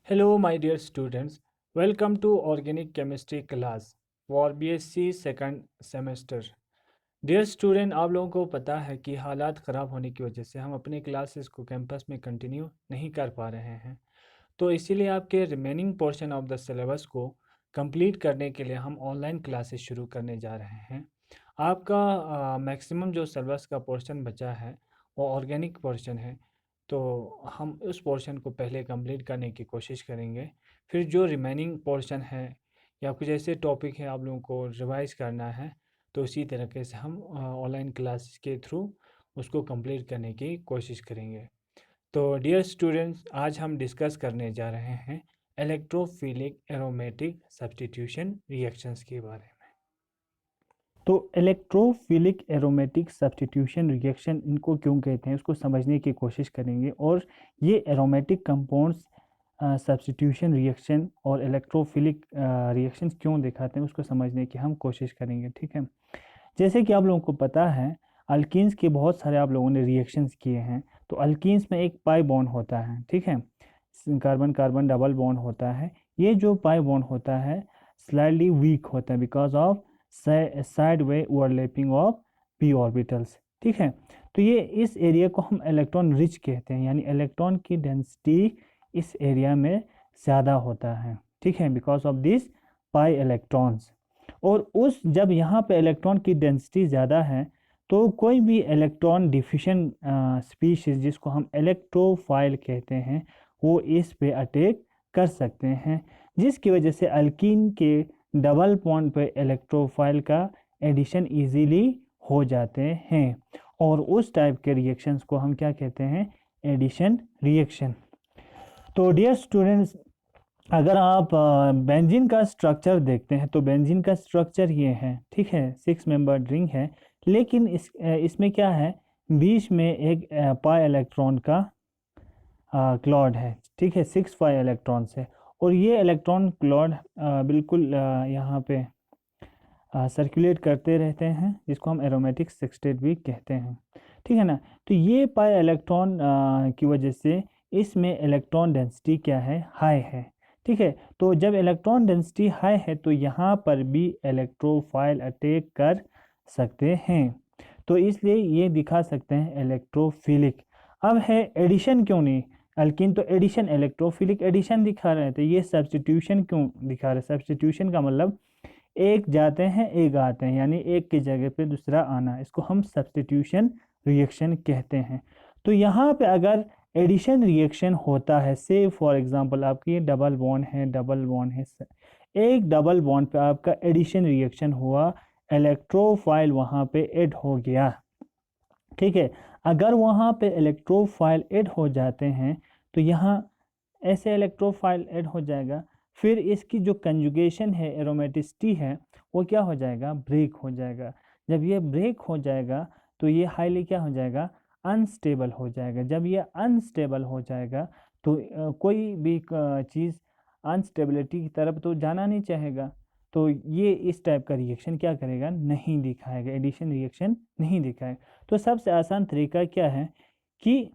Hello, my dear students. Welcome to Organic Chemistry class for BSc second semester. Dear student, आप लोगों को पता है कि हालात ख़राब होने की वजह से हम अपने क्लासेस को कैंपस में कंटिन्यू नहीं कर पा रहे हैं। तो इसीलिए आपके remaining portion of the syllabus को कंप्लीट करने के लिए हम ऑनलाइन क्लासेस शुरू करने जा रहे हैं। आपका मैक्सिमम जो सिलेबस का पोर्शन बचा है वो ऑर्गेनिक पोर्शन है। तो हम उस पोर्शन को पहले कंप्लीट करने की कोशिश करेंगे। फिर जो रिमेनिंग पोर्शन है या कुछ ऐसे टॉपिक है आप लोगों को रिवाइज़ करना है, तो इसी तरीके से हम ऑनलाइन क्लासेस के थ्रू उसको कंप्लीट करने की कोशिश करेंगे। तो डियर स्टूडेंट्स, आज हम डिस्कस करने जा रहे हैं इलेक्ट्रोफिलिक एरोमेटिक सब्स्टिट्यूशन रिएक्शंस के बारे में। तो इलेक्ट्रोफिलिक एरोमेटिक सब्स्टिट्यूशन रिएक्शन इनको क्यों कहते हैं उसको समझने की कोशिश करेंगे, और ये एरोमेटिक कंपाउंड्स सब्स्टिट्यूशन रिएक्शन और इलेक्ट्रोफिलिक रिएक्शंस क्यों दिखाते हैं उसको समझने की हम कोशिश करेंगे। ठीक है, जैसे कि आप लोगों को पता है अल्कीन्स के बहुत सारे आप लोगों ने रिएक्शंस किए हैं। तो अल्कीन्स में एक पाई बॉन्ड होता है, ठीक है, कार्बन कार्बन डबल बॉन्ड होता है। ये जो पाई बॉन्ड होता है स्लाइडली वीक होता है because of side way overlapping of P orbitals. ठीक है, तो ये इस एरिया को हम इलेक्ट्रॉन रिच कहते हैं, यानी इलेक्ट्रॉन की डेंसिटी इस एरिया में ज़्यादा होता है। ठीक है, because of this pi electrons. और उस जब यहाँ पे इलेक्ट्रॉन की डेंसिटी ज़्यादा है तो कोई भी इलेक्ट्रॉन डिफिशिएंट स्पीशीज जिसको हम इलेक्ट्रोफाइल कहते हैं वो इस पे अटैक कर सकते हैं, जिसकी वजह से अल्कीन के डबल बॉन्ड पे इलेक्ट्रोफाइल का एडिशन इजीली हो जाते हैं, और उस टाइप के रिएक्शंस को हम क्या कहते हैं, एडिशन रिएक्शन। तो डियर स्टूडेंट्स, अगर आप बेंजीन का स्ट्रक्चर देखते हैं तो बेंजीन का स्ट्रक्चर ये है, ठीक है, 6 मेंबर्ड रिंग है। लेकिन इसमें क्या है, बीच में एक पाई इलेक्ट्रॉन का क्लॉड है। ठीक है, 6 पाई इलेक्ट्रॉन से, और ये इलेक्ट्रॉन क्लॉड बिल्कुल यहाँ पे सर्कुलेट करते रहते हैं, जिसको हम एरोमेटिक सेक्सटेट भी कहते हैं। ठीक है ना, तो ये पाई इलेक्ट्रॉन की वजह से इसमें इलेक्ट्रॉन डेंसिटी क्या है, हाई है। ठीक है, तो जब इलेक्ट्रॉन डेंसिटी हाई है तो यहाँ पर भी इलेक्ट्रोफाइल अटैक कर सकते हैं, तो इसलिए ये दिखा सकते हैं इलेक्ट्रोफिलिक। अब है एडिशन क्यों नहीं, अल्किन तो एडिशन, इलेक्ट्रोफिलिक एडिशन दिखा रहे थे, ये सब्स्टिट्यूशन क्यों दिखा रहे, सब्स्टिट्यूशन का मतलब एक जाते हैं एक आते हैं, यानी एक की जगह पे दूसरा आना, इसको हम सब्स्टिट्यूशन रिएक्शन कहते हैं। तो यहाँ पे अगर एडिशन रिएक्शन होता है, से फॉर एग्जांपल आपकी डबल बॉन्ड है, डबल बॉन्ड है, एक डबल बॉन्ड पे आपका एडिशन रिएक्शन हुआ, इलेक्ट्रोफाइल वहाँ पे ऐड हो गया। ठीक है, अगर वहाँ पे इलेक्ट्रोफाइल ऐड हो जाते हैं तो यहाँ ऐसे इलेक्ट्रोफाइल ऐड हो जाएगा, फिर इसकी जो कंजुगेशन है, एरोमेटिसिटी है, वो क्या हो जाएगा, ब्रेक हो जाएगा। जब ये ब्रेक हो जाएगा तो ये हाईली क्या हो जाएगा, अनस्टेबल हो जाएगा। जब ये अनस्टेबल हो जाएगा तो कोई भी चीज़ अनस्टेबिलिटी की तरफ तो जाना नहीं चाहेगा, तो ये इस टाइप का रिएक्शन क्या करेगा, नहीं दिखाएगा, एडिशन रिएक्शन नहीं दिखाएगा। तो सबसे आसान तरीका क्या है कि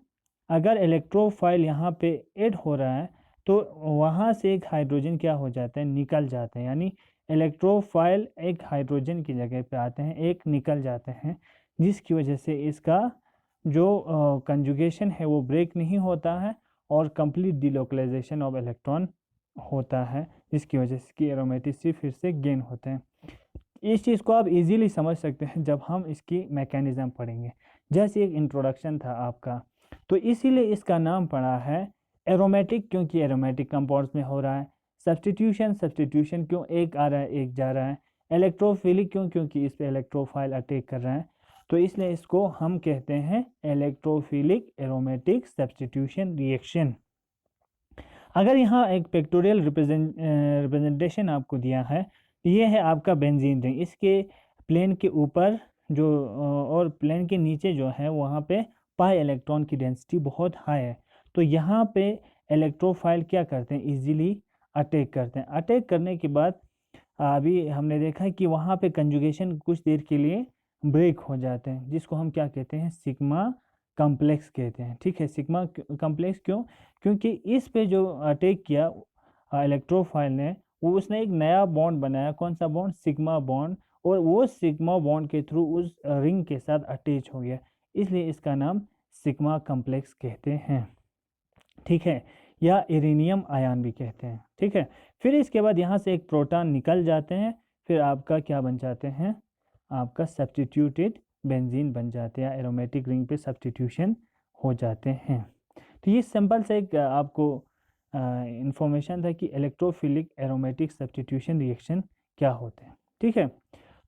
अगर इलेक्ट्रोफाइल यहाँ पे ऐड हो रहा है तो वहाँ से एक हाइड्रोजन क्या हो जाता है, निकल जाते हैं, यानी इलेक्ट्रोफाइल एक हाइड्रोजन की जगह पे आते हैं, एक निकल जाते हैं, जिसकी वजह से इसका जो कंजुगेशन है वो ब्रेक नहीं होता है और कंप्लीट डिलोकलाइजेशन ऑफ इलेक्ट्रॉन होता है, जिसकी वजह से इसकी एरोमेटिसिटी फिर से गेन होते हैं। इस चीज़ को आप इजीली समझ सकते हैं जब हम इसकी मैकेनिज़्म पढ़ेंगे, जैसे एक इंट्रोडक्शन था आपका। तो इसीलिए इसका नाम पड़ा है एरोमेटिक, क्योंकि एरोमेटिक कंपाउंड्स में हो रहा है। सब्स्टिट्यूशन, सब्स्टिट्यूशन क्यों, एक आ रहा है एक जा रहा है। इलेक्ट्रोफिलिक क्यों, क्योंकि इस पे इलेक्ट्रोफाइल अटैक कर रहा है, तो इसलिए इसको हम कहते हैं इलेक्ट्रोफिलिक एरोमेटिक सब्स्टिट्यूशन रिएक्शन। अगर यहाँ एक पिक्टोरियल रिप्रेजेंटेशन आपको दिया है, ये है आपका बेंजीन रिंग, इसके प्लेन के ऊपर जो और प्लेन के नीचे जो है वहाँ पे पाई इलेक्ट्रॉन की डेंसिटी बहुत हाई है, तो यहाँ पे इलेक्ट्रोफाइल क्या करते हैं, इजीली अटैक करते हैं। अटैक करने के बाद अभी हमने देखा है कि वहाँ पे कंजुगेशन कुछ देर के लिए ब्रेक हो जाते हैं, जिसको हम क्या कहते हैं, सिग्मा कम्प्लेक्स कहते हैं। ठीक है, सिग्मा कम्प्लेक्स क्यों? क्योंकि इस पे जो अटैक किया इलेक्ट्रोफाइल ने, वो उसने एक नया बॉन्ड बनाया। कौन सा बॉन्ड? Sigma bond. और वो सिग्मा बॉन्ड के थ्रू उस रिंग के साथ अटैच हो गया, इसलिए इसका नाम सिग्मा कम्प्लेक्स कहते हैं। ठीक है, या इरेनियम आयन भी कहते हैं। ठीक है, फिर इसके बाद यहाँ से एक प्रोटॉन निकल जाते हैं, फिर आपका क्या बन जाते हैं? आपका सब्स्टिट्यूटेड बेंजीन बन जाते हैं, एरोमेटिक रिंग पे सब्स्टिट्यूशन हो जाते हैं। तो ये सिंपल से एक आपको इंफॉर्मेशन था कि इलेक्ट्रोफिलिक एरोमेटिक सब्स्टिट्यूशन रिएक्शन क्या होते हैं। ठीक है,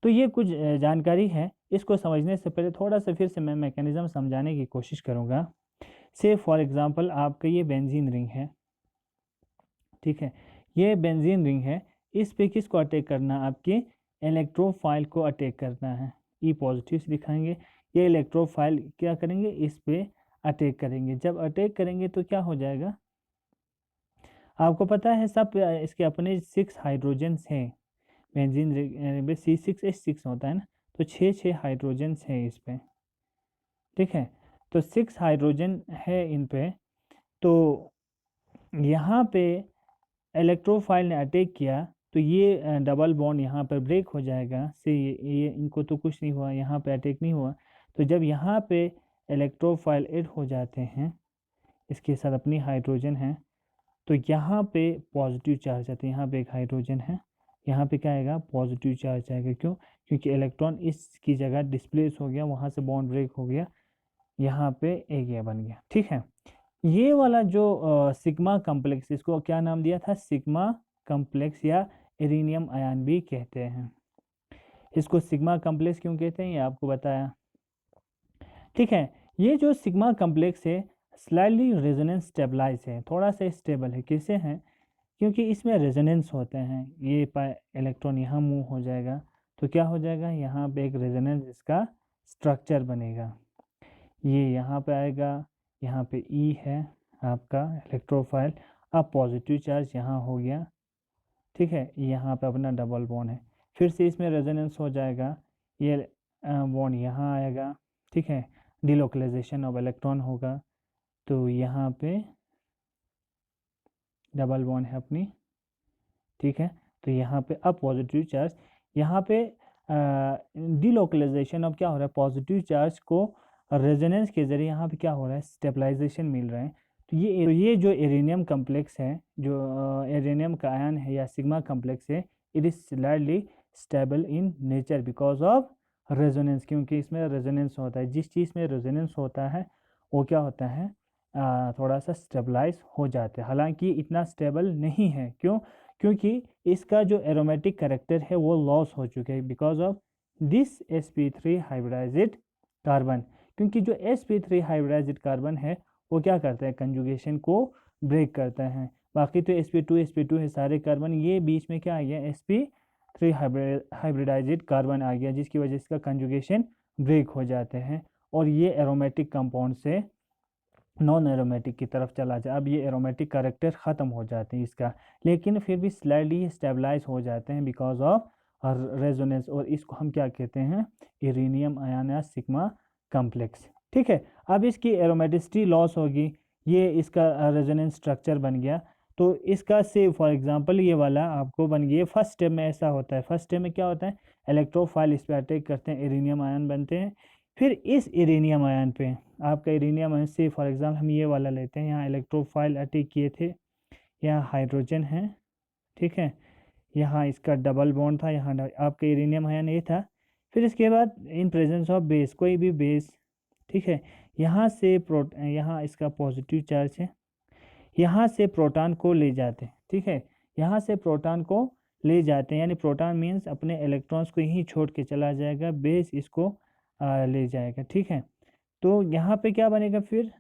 तो ये कुछ जानकारी है। इसको समझने से पहले थोड़ा सा फिर से मैं मैकेनिज्म समझाने की कोशिश करूँगा। से फॉर एग्जांपल आपका ये बेंजीन रिंग है। ठीक है, ये बेंजीन रिंग है, इस पे किसको अटैक करना? आपके इलेक्ट्रोफाइल को अटैक करना है। ई पॉजिटिव से दिखाएंगे, ये इलेक्ट्रोफाइल क्या करेंगे? इस पे अटैक करेंगे। जब अटैक करेंगे तो क्या हो जाएगा? आपको पता है सब इसके अपने 6 हाइड्रोजन्स हैं। बेंजीन रिंग में C6H6 होता है ना, तो 6 हाइड्रोजन्स हैं इस पे। ठीक है, तो 6 हाइड्रोजन है इन पे। तो यहाँ पे इलेक्ट्रोफाइल ने अटैक किया, तो ये डबल बॉन्ड यहाँ पर ब्रेक हो जाएगा। से ये इनको तो कुछ नहीं हुआ, यहाँ पे अटैक नहीं हुआ। तो जब यहाँ पे इलेक्ट्रोफाइल ऐड हो जाते हैं, इसके साथ अपनी हाइड्रोजन है, तो यहाँ पे पॉजिटिव चार्ज आता है। यहाँ पे एक हाइड्रोजन है, यहाँ पे क्या आएगा? पॉजिटिव चार्ज आएगा। क्यों? क्योंकि इलेक्ट्रॉन इसकी जगह डिस्प्लेस हो गया, वहाँ से बॉन्ड ब्रेक हो गया, यहाँ पे एक ये बन गया। ठीक है, ये वाला जो सिग्मा कम्प्लेक्स, इसको क्या नाम दिया था? सिग्मा कम्प्लेक्स या इरेनियम आयन भी कहते हैं। इसको सिग्मा कम्प्लेक्स क्यों कहते हैं, ये आपको बताया। ठीक है, ये जो सिग्मा कम्प्लेक्स है स्लाइटली रेजोनेंस स्टेबलाइज है, थोड़ा सा स्टेबल है। कैसे हैं? क्योंकि इसमें रेजोनेंस होते हैं। ये इलेक्ट्रॉन यहाँ मूव हो जाएगा, तो क्या हो जाएगा? यहाँ पे एक रेजोनेंस इसका स्ट्रक्चर बनेगा। ये यहाँ पे आएगा, यहाँ पे ई है आपका इलेक्ट्रोफाइल। अब पॉजिटिव चार्ज यहाँ हो गया। ठीक है, यहाँ पे अपना डबल बॉन्ड है, फिर से इसमें रेजोनेंस हो जाएगा, ये बॉन्ड यहाँ आएगा। ठीक है, डिलोकलाइजेशन ऑफ इलेक्ट्रॉन होगा, तो यहाँ पे डबल बॉन्ड है अपनी। ठीक है, तो यहाँ पे अब पॉजिटिव चार्ज, यहाँ पे डिलोकलाइजेशन अब क्या हो रहा है? पॉजिटिव चार्ज को रेजोनेंस के जरिए यहाँ पे क्या हो रहा है? स्टेबलाइजेशन मिल रहा है। तो ये जो इरेनियम कम्प्लेक्स है, जो इरेनियम का आयन है या सिग्मा कम्प्लेक्स है, it is slightly stable in nature because of resonance. क्योंकि इसमें रेजोनेंस होता है, जिस चीज़ में रेजोनेंस होता है वो क्या होता है? थोड़ा सा स्टेबलाइज हो जाते हैं। हालांकि इतना स्टेबल नहीं है। क्यों? क्योंकि इसका जो एरोमेटिक करेक्टर है वो लॉस हो चुके हैं because of this sp3 hybridised carbon. क्योंकि जो sp3 हाइब्रिडाइज्ड कार्बन है वो क्या करता है? कंजुगेशन को ब्रेक करता है। बाकी तो sp2 है सारे कार्बन, ये बीच में क्या आ गया? sp3 हाइब्रिडाइज्ड कार्बन आ गया, जिसकी वजह से इसका कंजुगेशन ब्रेक हो जाते हैं और ये एरोमेटिक कंपाउंड से नॉन एरोमेटिक की तरफ चला जाए। अब ये एरोमेटिक करेक्टर ख़त्म हो जाते हैं इसका, लेकिन फिर भी स्लाइडली स्टेबलाइज हो जाते हैं बिकॉज ऑफ रेजोनेंस, और इसको हम क्या कहते हैं? इरेनियम आयन या सिग्मा कम्प्लेक्स। ठीक है, अब इसकी एरोमेटिसिटी लॉस होगी, ये इसका रेजोनेंस स्ट्रक्चर बन गया। तो इसका से फॉर एग्जांपल ये वाला आपको बन गया। फर्स्ट स्टेप में ऐसा होता है, फर्स्ट स्टेप में क्या होता है? इलेक्ट्रोफाइल इस पर अटैक करते हैं, इरेनियम आयन बनते हैं। फिर इस इरेनियम आयन पे आपका इरेनियम आयन से फॉर एग्जांपल हम ये वाला लेते हैं, यहाँ इलेक्ट्रोफाइल अटैक किए थे, यहाँ हाइड्रोजन है। ठीक है, यहाँ इसका डबल बॉन्ड था, यहाँ आपका इरेनियम आयन ये था। फिर इसके बाद इन प्रेजेंस ऑफ बेस, कोई भी बेस, ठीक है, यहाँ से यहाँ इसका पॉजिटिव चार्ज है, यहाँ से प्रोटॉन को ले जाते हैं। ठीक है, यहाँ से प्रोटॉन को ले जाते हैं, यानी प्रोटॉन मीन्स अपने इलेक्ट्रॉन्स को यहीं छोड़ के चला जाएगा, बेस इसको ले जाएगा। ठीक है, तो यहाँ पे क्या बनेगा? फिर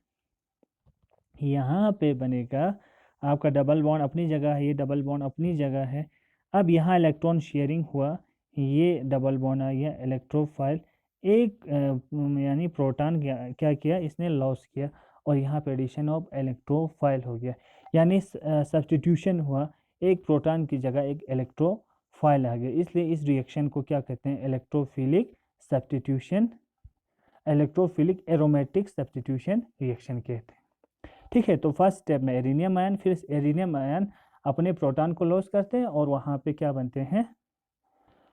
यहाँ पे बनेगा आपका डबल बॉन्ड अपनी जगह है, ये डबल बॉन्ड अपनी जगह है। अब यहाँ इलेक्ट्रॉन शेयरिंग हुआ, ये डबल बॉन्ड आ गया, इलेक्ट्रोफाइल एक यानी प्रोटॉन क्या किया? इसने लॉस किया, और यहाँ पे एडिशन ऑफ इलेक्ट्रोफाइल हो गया, यानी सब्स्टिट्यूशन हुआ, एक प्रोटॉन की जगह एक इलेक्ट्रोफाइल आ गया। इसलिए इस रिएक्शन को क्या कहते हैं? Electrophilic substitution electrophilic aromatic substitution reaction कहते हैं। ठीक है, तो फर्स्ट स्टेप में एरिनियम आयन, फिर एरिनियम आयन अपने प्रोटॉन को लॉस करते हैं और वहाँ पे क्या बनते हैं,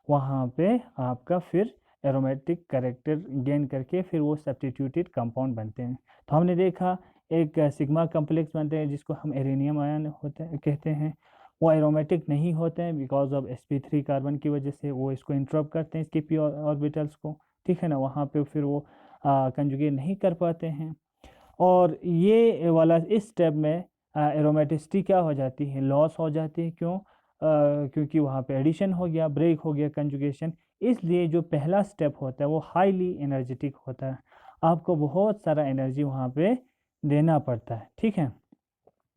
वहाँ पे आपका फिर एरोमेटिक कैरेक्टर गेन करके फिर वो सब्स्टिट्यूटेड कंपाउंड बनते हैं। तो हमने देखा एक सिग्मा कॉम्प्लेक्स बनते हैं जिसको हम एरेनियम आयन होते हैं कहते हैं। वो एरोमेटिक नहीं होते हैं बिकॉज ऑफ sp3 कार्बन की वजह से, वो इसको इंटरप्ट करते हैं इसके p ऑर्बिटल्स को। ठीक है ना, वहाँ पे फिर वो कंजुगेट नहीं कर पाते हैं। और ये वाला इस स्टेप में एरोमेटिसिटी क्या हो जाती है, लॉस हो जाती है। क्यों? क्योंकि वहाँ पे एडिशन हो गया, ब्रेक हो गया कंजुगेशन। इसलिए जो पहला स्टेप होता है वो हाईली एनर्जेटिक होता है, आपको बहुत सारा एनर्जी वहाँ पे देना पड़ता है। ठीक है,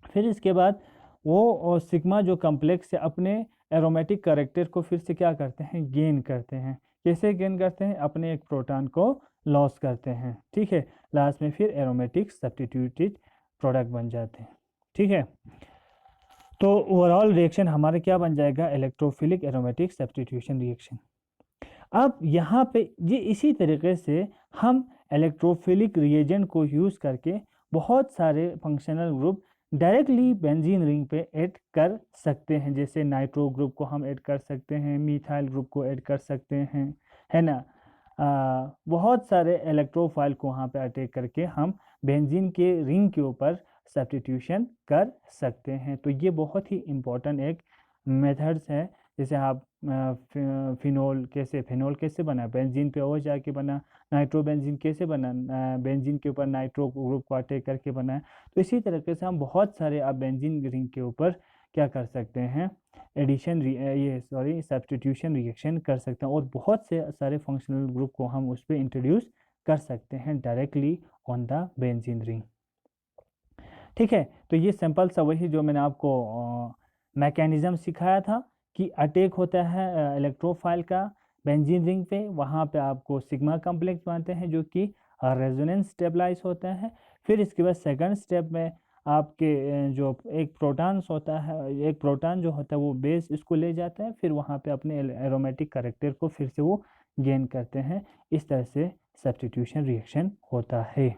फिर इसके बाद वो सिग्मा जो कॉम्प्लेक्स है अपने एरोमेटिक कैरेक्टर को फिर से क्या करते हैं, गेन करते हैं। कैसे गेन करते हैं? अपने एक प्रोटॉन को लॉस करते हैं। ठीक है, लास्ट में फिर एरोमेटिक सब्स्टिट्यूटेड प्रोडक्ट बन जाते हैं। ठीक है, तो ओवरऑल रिएक्शन हमारा क्या बन जाएगा, इलेक्ट्रोफिलिक एरोमेटिक सब्स्टिट्यूशन रिएक्शन। अब यहाँ पे ये इसी तरीके से हम इलेक्ट्रोफिलिक रिएजेंट को यूज़ करके बहुत सारे functional group directly benzene ring पे ऐड कर सकते हैं। जैसे नाइट्रो ग्रुप को हम ऐड कर सकते हैं, मिथाइल ग्रुप को ऐड कर सकते हैं, है ना। बहुत सारे इलेक्ट्रोफाइल को वहाँ पे अटैक करके हम बेंजीन के रिंग के ऊपर सब्स्टिट्यूशन कर सकते हैं। तो ये बहुत ही इम्पोर्टेंट एक मेथड्स है। जैसे आप फिनोल कैसे बना, बेंजीन पे और जाके बना, नाइट्रो बेंजीन कैसे बना, बेंजीन के ऊपर नाइट्रो ग्रुप को अटैक करके बना। तो इसी तरीके से हम बहुत सारे आप बेंजीन रिंग के ऊपर क्या कर सकते हैं, सब्स्टिट्यूशन रिएक्शन कर सकते हैं और बहुत से सारे फंक्शनल ग्रुप को हम उस पर इंट्रोड्यूस कर सकते हैं directly on the benzene ring. ठीक है, तो ये सिंपल सा वही जो मैंने आपको मैकेनिज्म सिखाया था कि अटैक होता है इलेक्ट्रोफाइल का बेंजीन रिंग पे, वहाँ पे आपको सिग्मा कॉम्प्लेक्स बनते हैं जो कि रेजोनेंस स्टेबलाइज होता है। फिर इसके बाद सेकंड स्टेप में आपके जो एक प्रोटॉन्स होता है, एक प्रोटॉन जो होता है वो बेस इसको ले जाता है, फिर वहाँ पे अपने एरोमेटिक कैरेक्टर को फिर से वो गेन करते हैं। इस तरह से सब्स्टिट्यूशन रिएक्शन होता है।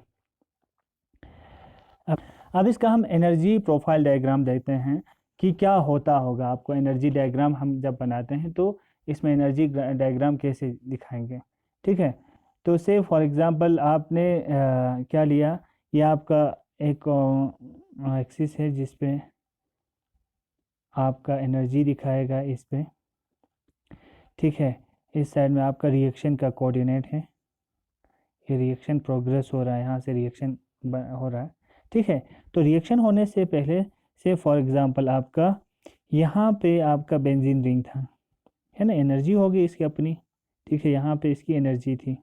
अब इसका हम एनर्जी प्रोफाइल डायग्राम देखते हैं कि क्या होता होगा। आपको एनर्जी डायग्राम हम जब बनाते हैं तो इसमें एनर्जी डायग्राम कैसे दिखाएंगे। ठीक है, तो से फॉर एग्जांपल आपने क्या लिया, ये आपका एक एक्सिस है जिस पे आपका एनर्जी दिखाएगा इस पे। ठीक है, इस साइड में आपका रिएक्शन का कोऑर्डिनेट है, ये रिएक्शन प्रोग्रेस हो रहा है, यहाँ से रिएक्शन हो रहा है। ठीक है, तो रिएक्शन होने से पहले से फॉर एग्जांपल आपका यहाँ पे आपका बेंजीन रिंग था, है ना, एनर्जी होगी इसकी अपनी। ठीक है, यहाँ पे इसकी एनर्जी थी,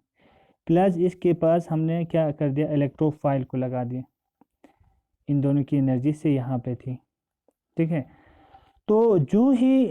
प्लस इसके पास हमने क्या कर दिया, इलेक्ट्रोफाइल को लगा दिया, इन दोनों की एनर्जी से यहाँ पे थी। ठीक है, तो जो ही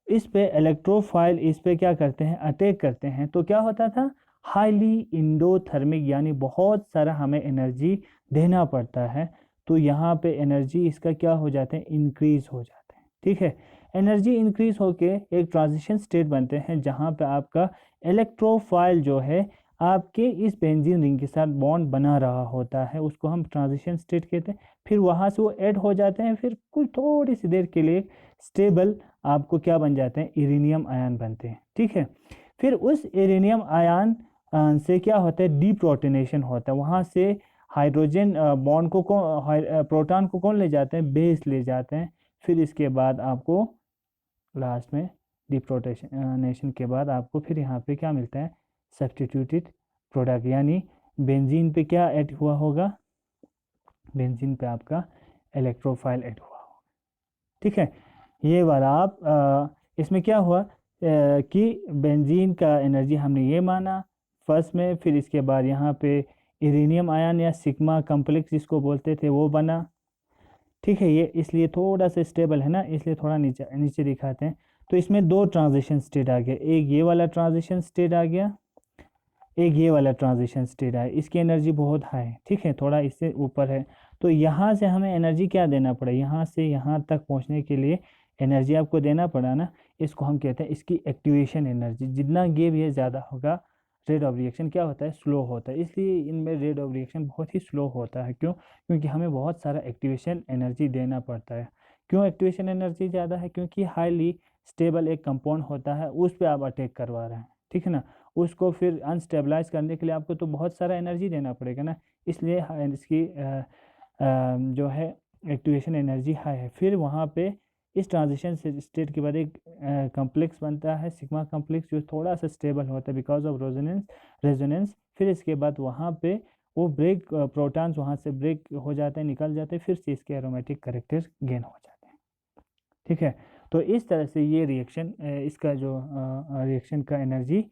इस पे इलेक्ट्रोफाइल इस पे क्या करते हैं, अटैक करते हैं, तो क्या होता था, हाईली इंडोथर्मिक, यानी बहुत सारा हमें एनर्जी देना पड़ता है। तो यहाँ पे एनर्जी इसका क्या हो जाते हैं, इंक्रीज हो जाते हैं। ठीक है, एनर्जी इंक्रीज होके एक ट्रांजिशन स्टेट बनते हैं जहाँ पे आपका इलेक्ट्रोफाइल जो है आपके इस बेंजीन रिंग के साथ बॉन्ड बना रहा होता है, उसको हम ट्रांजिशन स्टेट कहते हैं। फिर वहाँ से वो ऐड हो जाते हैं, फिर कुछ थोड़ी सी देर के लिए स्टेबल आपको क्या बन जाते हैं, इरेनियम आयन बनते हैं। ठीक है, फिर उस इरेनियम आयन से क्या होता है, डीप्रोटोनेशन होता है। वहाँ से हाइड्रोजन बॉन्ड को प्रोटॉन को कौन ले जाते हैं, बेस ले जाते हैं। फिर इसके बाद आपको लास्ट में डीप्रोटोनेशन के बाद आपको फिर यहाँ पे क्या मिलता है, सब्स्टिट्यूटेड प्रोडक्ट, यानी बेंजीन पे क्या ऐड हुआ होगा, बेंजीन पे आपका इलेक्ट्रोफाइल ऐड हुआ होगा। ठीक है, ये वाला आप इसमें क्या हुआ कि बेंजीन का एनर्जी हमने ये माना फर्स्ट में, फिर इसके बाद यहाँ पे इरेनियम आयन या सिग्मा कॉम्प्लेक्स जिसको बोलते थे वो बना। ठीक है, ये इसलिए थोड़ा सा स्टेबल है ना, इसलिए थोड़ा नीचे नीचे दिखाते हैं। तो इसमें दो ट्रांजिशन स्टेट आ गया, एक ये वाला ट्रांजिशन स्टेट आ गया, एक ये वाला ट्रांजिशन स्टेट है। इसकी एनर्जी बहुत हाई है, ठीक है, थोड़ा इससे ऊपर है। तो यहाँ से हमें एनर्जी क्या देना पड़ा, यहाँ से यहाँ तक पहुँचने के लिए एनर्जी आपको देना पड़ा ना, इसको हम कहते हैं इसकी एक्टिवेशन एनर्जी। जितना गेप ये ज़्यादा होगा रेट ऑफ रिएक्शन क्या होता है, स्लो होता है। इसलिए इनमें रेट ऑफ रिएक्शन बहुत ही स्लो होता है। क्यों? क्योंकि हमें बहुत सारा एक्टिवेशन एनर्जी देना पड़ता है। क्यों एक्टिवेशन एनर्जी ज़्यादा है? क्योंकि हाईली स्टेबल एक कंपाउंड होता है, उस पर आप अटैक करवा रहे हैं, ठीक है ना। उसको फिर अनस्टेबलाइज करने के लिए आपको तो बहुत सारा एनर्जी देना पड़ेगा ना, इसलिए इसकी जो है एक्टिवेशन एनर्जी हाई है। फिर वहाँ पे इस ट्रांजिशन स्टेट के बाद एक कॉम्प्लेक्स बनता है, सिग्मा कॉम्प्लेक्स, जो थोड़ा सा स्टेबल होता है बिकॉज ऑफ रेजोनेंस। फिर इसके बाद वहाँ पे वो ब्रेक प्रोटॉन्स वहाँ से ब्रेक हो जाते हैं, निकल जाते हैं, फिर से इसके एरोमेटिक कैरेक्टर गेन हो जाते हैं, ठीक है। तो इस तरह से ये रिएक्शन, इसका जो रिएक्शन का एनर्जी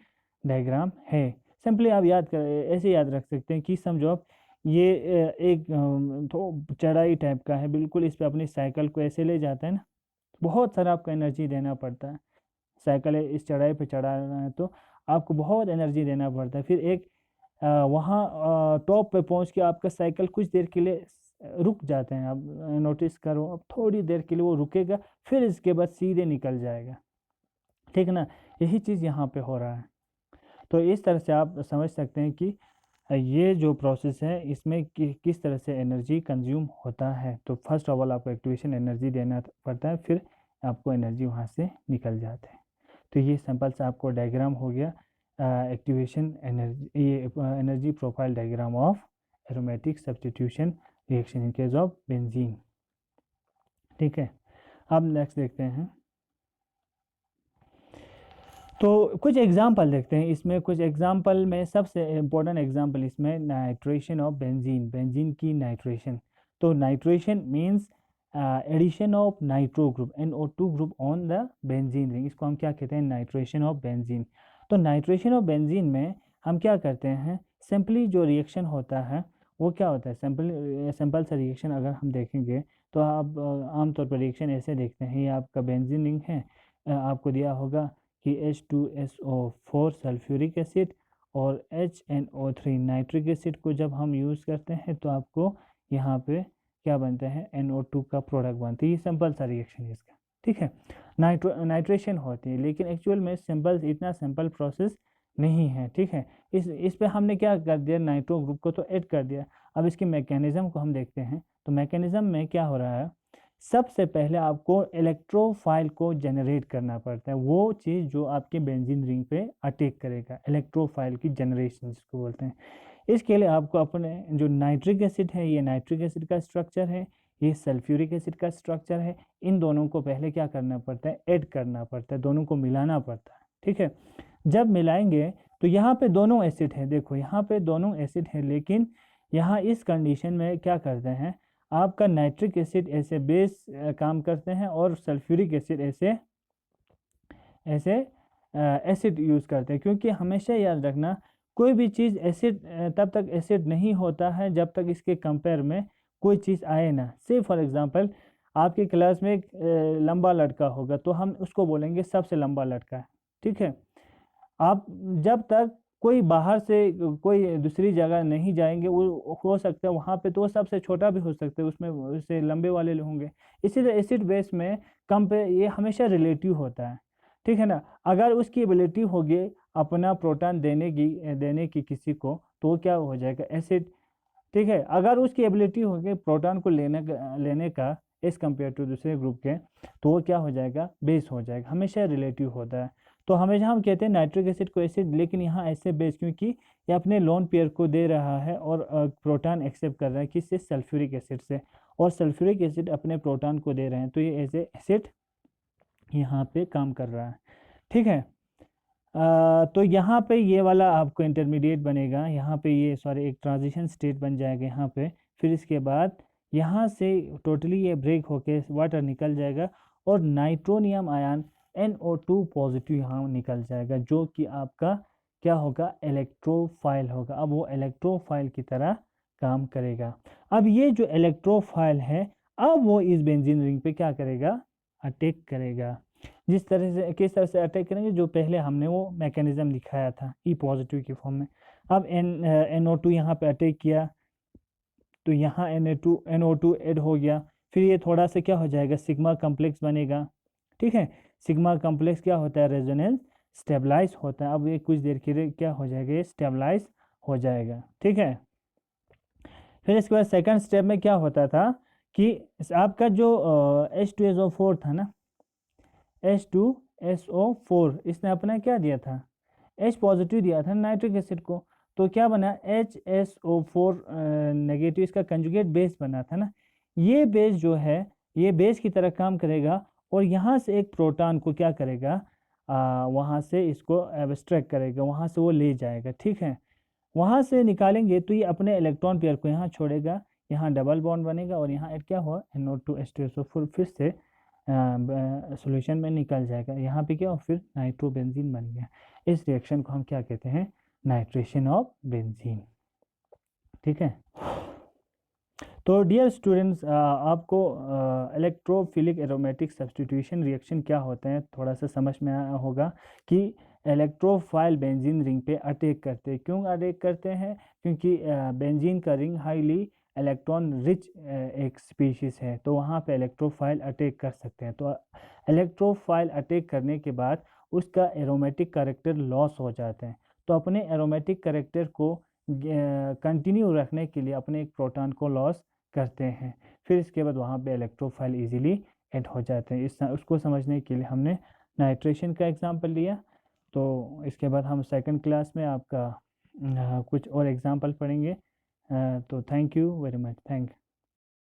डायग्राम है। सिंपली आप याद कर ऐसे याद रख सकते हैं कि समझो आप ये एक तो चढ़ाई टाइप का है बिल्कुल, इस पे अपनी साइकिल को ऐसे ले जाता है ना, बहुत सारा आपको एनर्जी देना पड़ता है। साइकिल इस चढ़ाई पे चढ़ाना है तो आपको बहुत एनर्जी देना पड़ता है। फिर एक वहाँ टॉप पे पहुँच के आपका साइकिल कुछ देर के लिए रुक जाते हैं। आप नोटिस करो, अब थोड़ी देर के लिए वो रुकेगा, फिर इसके बाद सीधे निकल जाएगा, ठीक है ना। यही चीज़ यहाँ पे हो रहा है। तो इस तरह से आप समझ सकते हैं कि ये जो प्रोसेस है इसमें किस तरह से एनर्जी कंज्यूम होता है। तो फर्स्ट ऑफ ऑल आपको एक्टिवेशन एनर्जी देना पड़ता है, फिर आपको एनर्जी वहाँ से निकल जाता है। तो ये सिंपल सा आपको डायग्राम हो गया एक्टिवेशन एनर्जी, ये energy profile diagram of aromatic substitution reaction in case of benzene, ठीक है। अब नेक्स्ट देखते हैं, तो कुछ एग्जाम्पल देखते हैं। इसमें कुछ एग्जाम्पल में सबसे इम्पोर्टेंट एग्जाम्पल इसमें नाइट्रेशन ऑफ बेंजीन, बेंजीन की नाइट्रेशन। तो nitration means addition of nitro group, NO2 group on the benzene ring, इसको हम क्या कहते हैं, नाइट्रेशन ऑफ बेंजीन। तो नाइट्रेशन ऑफ बेंजीन में हम क्या करते हैं, सिंपली जो रिएक्शन होता है वो क्या होता है, सिंपल सा रिएक्शन अगर हम देखेंगे तो आप आमतौर पर रिएक्शन ऐसे देखते हैं। ये आपका बेंजीन रिंग है, आपको दिया होगा कि H2SO4 सल्फ्यूरिक एसिड और HNO3 नाइट्रिक एसिड को जब हम यूज़ करते हैं तो आपको यहाँ पे क्या बनता है, NO2 का प्रोडक्ट बनता है। ये सिंपल सा रिएक्शन है इसका, ठीक है। नाइट्रेशन होती है, लेकिन एक्चुअल में इतना सिंपल प्रोसेस नहीं है, ठीक है। इस पे हमने क्या कर दिया, नाइट्रो ग्रुप को तो ऐड कर दिया। अब इसके मैकेनिज्म को हम देखते हैं। तो मैकेनिज्म में क्या हो रहा है, सबसे पहले आपको इलेक्ट्रोफाइल को जनरेट करना पड़ता है, वो चीज़ जो आपके बेंजीन रिंग पे अटैक करेगा, इलेक्ट्रोफाइल की जनरेशन जिसको बोलते हैं। इसके लिए आपको अपने जो नाइट्रिक एसिड है, ये नाइट्रिक एसिड का स्ट्रक्चर है, ये सल्फ्यूरिक एसिड का स्ट्रक्चर है, इन दोनों को पहले क्या करना पड़ता है, ऐड करना पड़ता है, दोनों को मिलाना पड़ता है, ठीक है। जब मिलाएंगे तो यहाँ पे दोनों एसिड है, देखो यहाँ पे दोनों एसिड है, लेकिन यहाँ इस कंडीशन में क्या करते हैं, आपका नाइट्रिक एसिड ऐसे बेस काम करते हैं और सल्फ्यूरिक एसिड ऐसे एसिड यूज़ करते हैं। क्योंकि हमेशा याद रखना, कोई भी चीज़ एसिड तब तक एसिड नहीं होता है जब तक इसके कंपेयर में कोई चीज़ आए ना। से फॉर एग्जांपल आपके क्लास में एक लंबा लड़का होगा तो हम उसको बोलेंगे सबसे लंबा लड़का है, ठीक है। आप जब तक कोई बाहर से कोई दूसरी जगह नहीं जाएंगे, वो हो सकता है वहाँ पे तो वो सबसे छोटा भी हो सकता है, उसमें उससे लंबे वाले होंगे। इसी तरह एसिड बेस में कम पे ये हमेशा रिलेटिव होता है, ठीक है ना। अगर उसकी एबिलिटी होगी अपना प्रोटॉन देने की किसी को, तो वो क्या हो जाएगा, एसिड, ठीक है। अगर उसकी एबिलिटी होगी प्रोटॉन को लेने का एज कम्पेयर टू दूसरे ग्रुप के, तो वो क्या हो जाएगा, बेस हो जाएगा। हमेशा रिलेटिव होता है। तो हमेशा हम कहते हैं नाइट्रिक एसिड को एसिड, लेकिन यहाँ ऐसे बेस, क्योंकि ये अपने लोन पेयर को दे रहा है और प्रोटॉन एक्सेप्ट कर रहा है किससे, सल्फ्यूरिक एसिड से, और सल्फ्यूरिक एसिड अपने प्रोटॉन को दे रहे हैं, तो ये ऐसे एसिड यहाँ पे काम कर रहा है, ठीक है। तो यहाँ पे ये वाला आपको इंटरमीडिएट बनेगा, यहाँ पे ये सॉरी एक ट्रांजिशन स्टेट बन जाएगा यहाँ पे। फिर इसके बाद यहाँ से टोटली ये ब्रेक होके वाटर निकल जाएगा और नाइट्रोनियम आयन NO2 पॉजिटिव यहाँ निकल जाएगा, जो कि आपका क्या होगा, इलेक्ट्रोफाइल होगा। अब वो इलेक्ट्रोफाइल की तरह काम करेगा। अब ये जो इलेक्ट्रोफाइल है, अब वो इस बेंजीन रिंग पे क्या करेगा, अटैक करेगा। जिस तरह से किस तरह से अटैक करेंगे, जो पहले हमने वो मैकेनिज्म दिखाया था ई पॉजिटिव की फॉर्म में। अब NO2 यहाँ पे अटैक किया तो यहाँ NO2 ऐड हो गया। फिर ये थोड़ा सा क्या हो जाएगा, सिग्मा कम्प्लेक्स बनेगा, ठीक है। सिग्मा कम्प्लेक्स क्या होता है, रेजोनेंस स्टेबलाइज होता है। अब ये कुछ देर के लिए क्या हो जाएगा, ये स्टेबलाइज हो जाएगा, ठीक है। फिर इसके बाद सेकंड स्टेप में क्या होता था कि आपका जो H2SO4 था ना, H2SO4, इसने अपना क्या दिया था, H पॉजिटिव दिया था नाइट्रिक एसिड को, तो क्या बना HSO4 नेगेटिव, इसका कंजुगेट बेस बना था ना। ये बेस जो है ये बेस की तरह काम करेगा और यहाँ से एक प्रोटॉन को क्या करेगा, वहाँ से इसको एब्स्ट्रैक्ट करेगा, वहाँ से वो ले जाएगा, ठीक है। वहाँ से निकालेंगे तो ये अपने इलेक्ट्रॉन पेयर को यहाँ छोड़ेगा, यहाँ डबल बॉन्ड बनेगा और यहाँ क्या हुआ NO2H2SO4 फिर से सॉल्यूशन में निकल जाएगा। यहाँ पे क्या हो, फिर नाइट्रोबेंजीन बन गया। इस रिएक्शन को हम क्या कहते हैं, नाइट्रेशन ऑफ बेंजीन, ठीक है। तो डियर स्टूडेंट्स, आपको इलेक्ट्रोफिलिक एरोमेटिक सब्स्टिट्यूशन रिएक्शन क्या होते हैं थोड़ा सा समझ में आया होगा कि इलेक्ट्रोफाइल बेंजीन रिंग पे अटैक करते हैं। क्यों अटैक करते हैं, क्योंकि बेंजीन का रिंग हाईली इलेक्ट्रॉन रिच एक स्पीशीज़ है, तो वहाँ पे इलेक्ट्रोफाइल अटैक कर सकते हैं। तो इलेक्ट्रोफाइल अटैक करने के बाद उसका एरोमेटिक कैरेक्टर लॉस हो जाते हैं। तो अपने एरोमेटिक कैरेक्टर को कंटिन्यू रखने के लिए अपने एक प्रोटॉन को लॉस करते हैं, फिर इसके बाद वहाँ पे इलेक्ट्रोफाइल इजीली ऐड हो जाते हैं। उसको समझने के लिए हमने नाइट्रेशन का एग्जांपल लिया। तो इसके बाद हम सेकंड क्लास में आपका कुछ और एग्जांपल पढ़ेंगे। तो thank you very much, thank